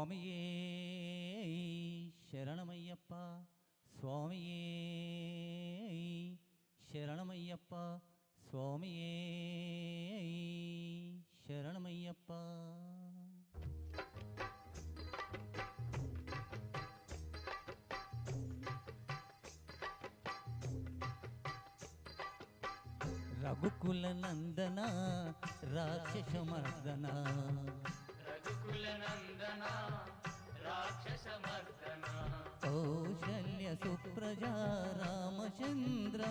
స్వామియే శరణమయ్యప్ప స్వామియే శరణమయ్యప్ప స్వామియే శరణమయ్యప్ప. రఘుకుల నందన రాక్షస మర్దన రఘుకుల నందన రాక్షస మర్దన కౌశల్య సుప్రజా రామచంద్ర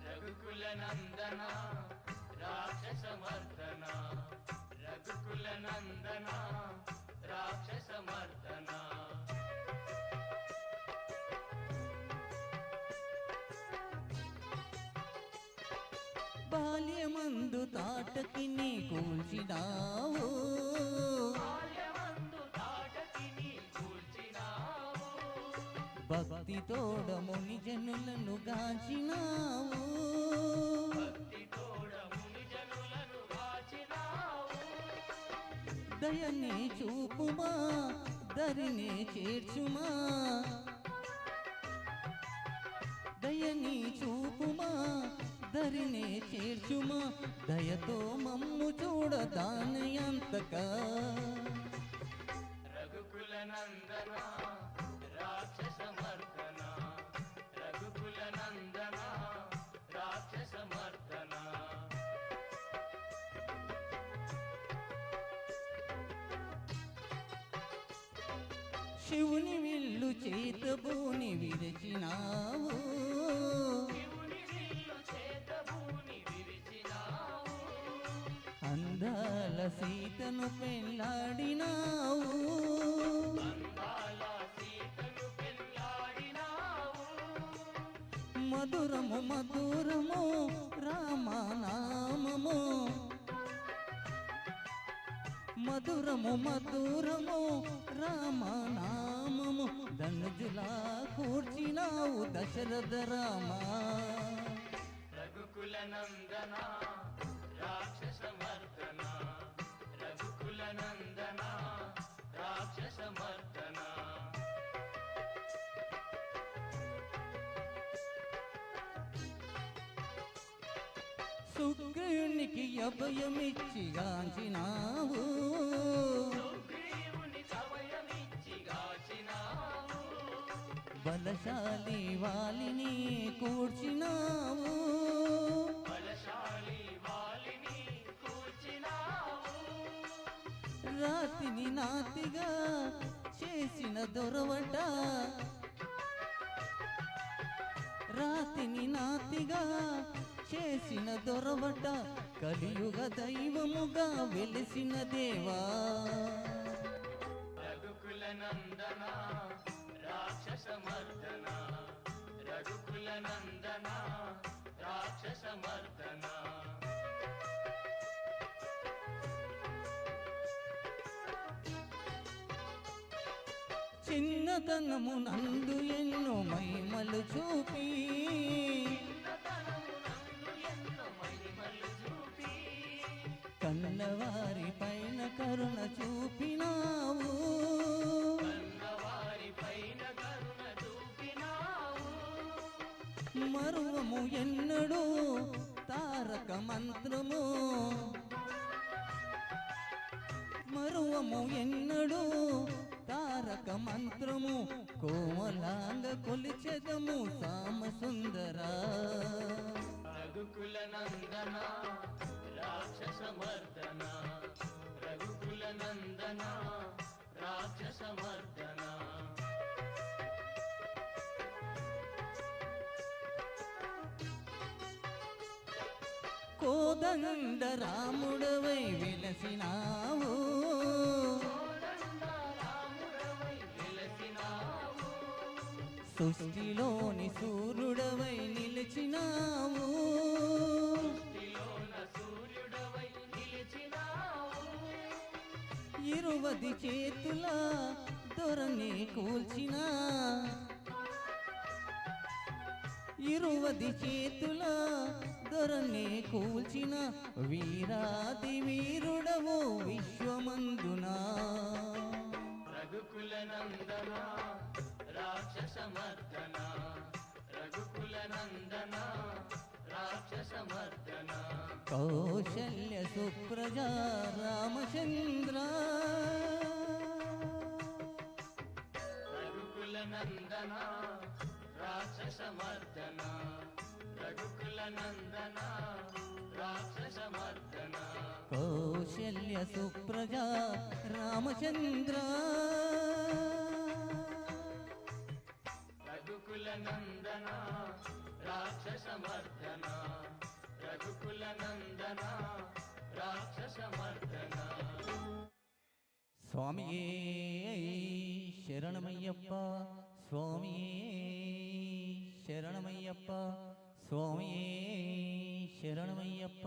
రఘుకుల నందన రాక్షస మర్దన రఘుకుల నందన రాక్షస మర్దన బాల్యమందు తాటకి నీ కూల్చినావు భక్తి తోడ ముని జనులను గాచినావు దయనే చూపుమా దరినే చేర్చుమా దయని చూపుమా దరినే చేర్చుమా దయతో మమ్ము చూడదానయంతక. రఘుకుల నందన రాక్షస మర్దన రఘుకుల నందన రాక్షస మర్దన శివుని విల్లు చేతబూని విరచినావు అందాల సీతను పెళ్ళాడినావు మధురము మధురము రామనామము మధురము మధురము రామనామము ధనుజులా కూర్చినావు దశరథ రామ. రఘుకుల నందన రాక్షస మర్దన రఘుకుల నందన రాక్షస మర్దన సుగ్రీవునికి అభయమిచ్చి గాంచినావు బలశాలి వాలిని కూర్చినావు రాతిని నాతిగా చేసిన దొరవట రాతిని నాతిగా చేసిన దొరవట కలియుగ దైవముగా వెలిసిన దేవా. రఘుకుల నందన రాక్షస మర్దన రఘుకుల నందన రాక్షస మర్దన చిన్నతనము నందు ఎన్నో మహిమలు చూపి కన్నవారి పైన కరుణ చూపినావు మరువము ఎన్నడూ తారక మంత్రము మరువము ఎన్నడూ తారక మంత్రము కోమలాంగ కొలిచెదము సామ సుందర. రఘుకుల నందన రాక్షస మర్దన రఘుకుల నందన రాక్షస మర్దన కోదండ రాముడవై వెలసినావు సృష్టిలోని సూర్యుడవై నిలిచినావు ఇరువది చేతుల దొరని కూల్చిన ఇరువది చేతుల దొరని కూల్చిన వీరాది వీరుడవు కౌశల్య సుప్రజా రామచంద్ర రఘుకుల నందన రాక్షస మర్దన రఘుకుల నందన రాక్షస మర్దన కౌశల్య సుప్రజా రామచంద్ర రఘుకుల నందన రాక్షస మర్దన రఘుకుల నందన రాక్షస మర్దన స్వామియే శరణమయ్యప్ప స్వామియే శరణమయ్యప్ప స్వామియే శరణమయ్యప్ప